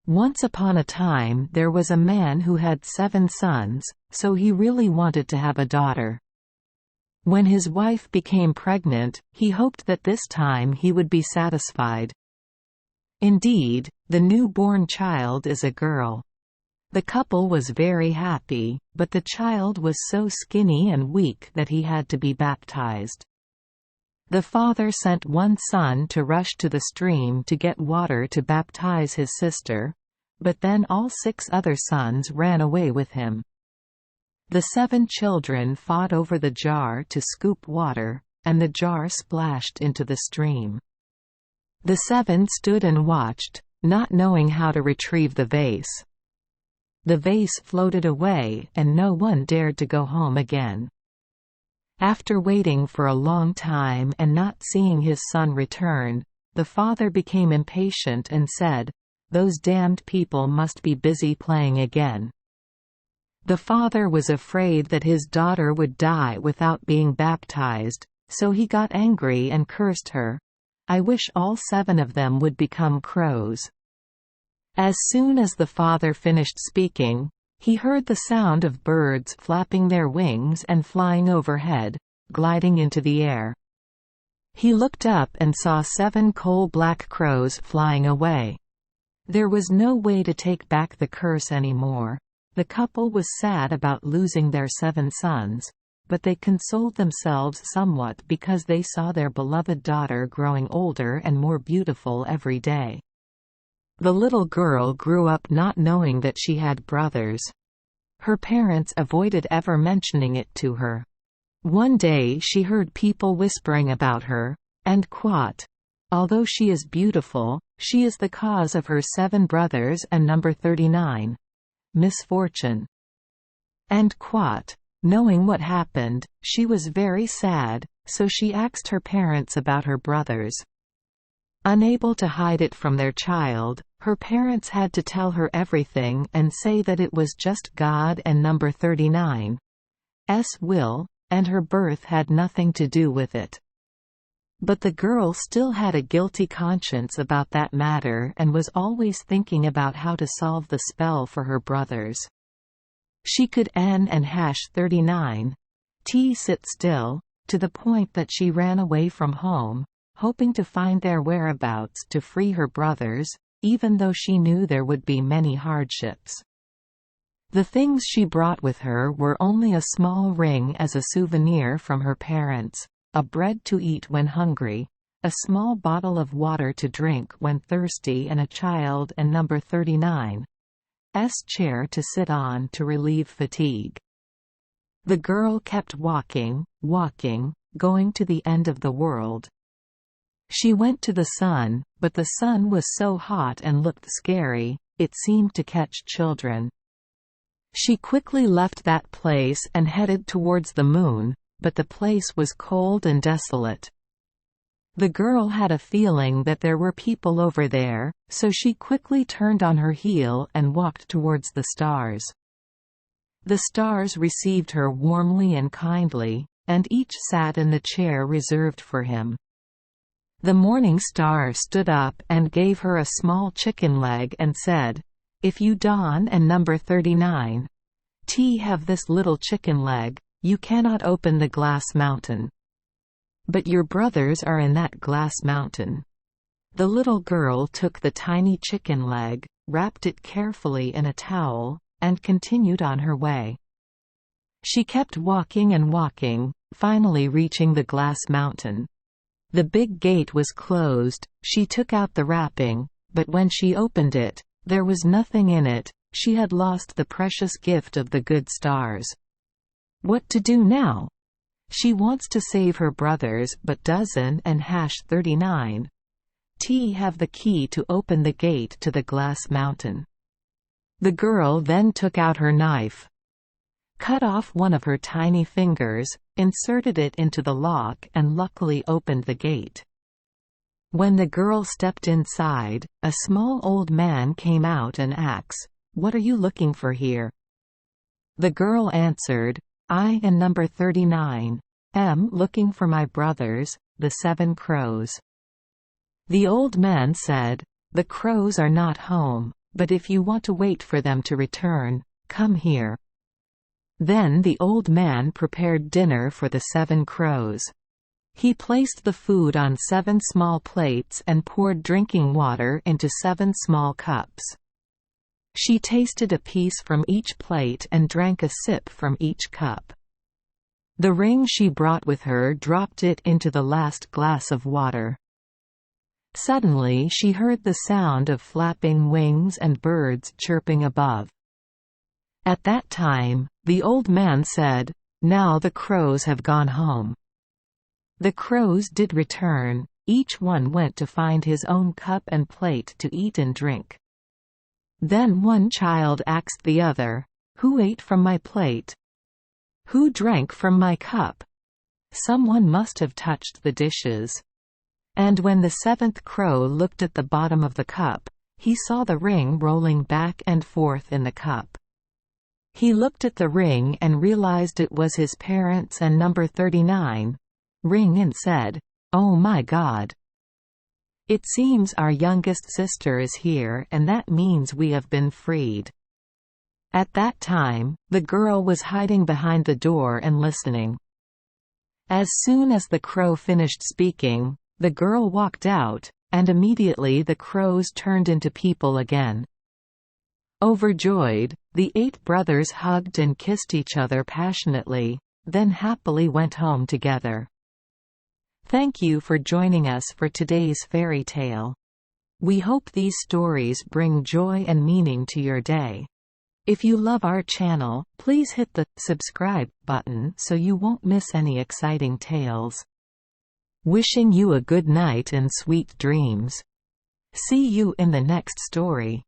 Once upon a time there was a man who had 7 sons, so he really wanted to have a daughter. When his wife became pregnant, he hoped that this time he would be satisfied. Indeed, the newborn child is a girl. The couple was very happy, but the child was so skinny and weak that he had to be baptized. The father sent one son to rush to the stream to get water to baptize his sister, but then all 6 other sons ran away with him. The 7 children fought over the jar to scoop water, and the jar splashed into the stream. The 7 stood and watched, not knowing how to retrieve the vase. The vase floated away and no one dared to go home again. After waiting for a long time and not seeing his son return, the father became impatient and said, "Those damned people must be busy playing again." The father was afraid that his daughter would die without being baptized, so he got angry and cursed her. "I wish all 7 of them would become crows." As soon as the father finished speaking, he heard the sound of birds flapping their wings and flying overhead, gliding into the air. He looked up and saw 7 coal-black crows flying away. There was no way to take back the curse anymore. The couple was sad about losing their 7 sons, but they consoled themselves somewhat because they saw their beloved daughter growing older and more beautiful every day. The little girl grew up not knowing that she had brothers. Her parents avoided ever mentioning it to her. One day she heard people whispering about her, and quote, "Although she is beautiful, she is the cause of her 7 brothers and number 39. Misfortune." End quote. Knowing what happened, she was very sad, so she asked her parents about her brothers. Unable to hide it from their child, her parents had to tell her everything and say that it was just God and number 39's will, and her birth had nothing to do with it. But the girl still had a guilty conscience about that matter and was always thinking about how to solve the spell for her brothers. She could N and #39 T sit still, to the point that she ran away from home, hoping to find their whereabouts to free her brothers, even though she knew there would be many hardships. The things she brought with her were only a small ring as a souvenir from her parents, a bread to eat when hungry, a small bottle of water to drink when thirsty, and a child and number 39's chair to sit on to relieve fatigue. The girl kept walking, going to the end of the world. She went to the sun, but the sun was so hot and looked scary, it seemed to catch children. She quickly left that place and headed towards the moon, but the place was cold and desolate. The girl had a feeling that there were people over there, so she quickly turned on her heel and walked towards the stars. The stars received her warmly and kindly, and each sat in the chair reserved for him. The morning star stood up and gave her a small chicken leg and said, "If you Dawn and number 39's have this little chicken leg, you cannot open the glass mountain. But your brothers are in that glass mountain." The little girl took the tiny chicken leg, wrapped it carefully in a towel, and continued on her way. She kept walking and walking, finally reaching the glass mountain. The big gate was closed. She took out the wrapping, but when she opened it, there was nothing in it. She had lost the precious gift of the good stars. What to do now? She wants to save her brothers, but doesn't and #39 have the key to open the gate to the glass mountain. The girl then took out her knife, cut off one of her tiny fingers, inserted it into the lock and luckily opened the gate. When the girl stepped inside, a small old man came out and asked, "What are you looking for here?" The girl answered, "I and number 39 am looking for my brothers, the 7 crows." The old man said, "The crows are not home, but if you want to wait for them to return, come here." Then the old man prepared dinner for the 7 crows. He placed the food on 7 small plates and poured drinking water into 7 small cups. She tasted a piece from each plate and drank a sip from each cup. The ring she brought with her dropped it into the last glass of water. Suddenly she heard the sound of flapping wings and birds chirping above. At that time, the old man said, "Now the crows have gone home." The crows did return. Each one went to find his own cup and plate to eat and drink. Then one child asked the other, "Who ate from my plate? Who drank from my cup? Someone must have touched the dishes." And when the 7th crow looked at the bottom of the cup, he saw the ring rolling back and forth in the cup. He looked at the ring and realized it was his parents' and number 39 ring and said, "Oh my God! It seems our youngest sister is here, and that means we have been freed." At that time, the girl was hiding behind the door and listening. As soon as the crow finished speaking, the girl walked out, and immediately the crows turned into people again. Overjoyed, the 8 brothers hugged and kissed each other passionately, then happily went home together. Thank you for joining us for today's fairy tale. We hope these stories bring joy and meaning to your day. If you love our channel, please hit the subscribe button so you won't miss any exciting tales. Wishing you a good night and sweet dreams. See you in the next story.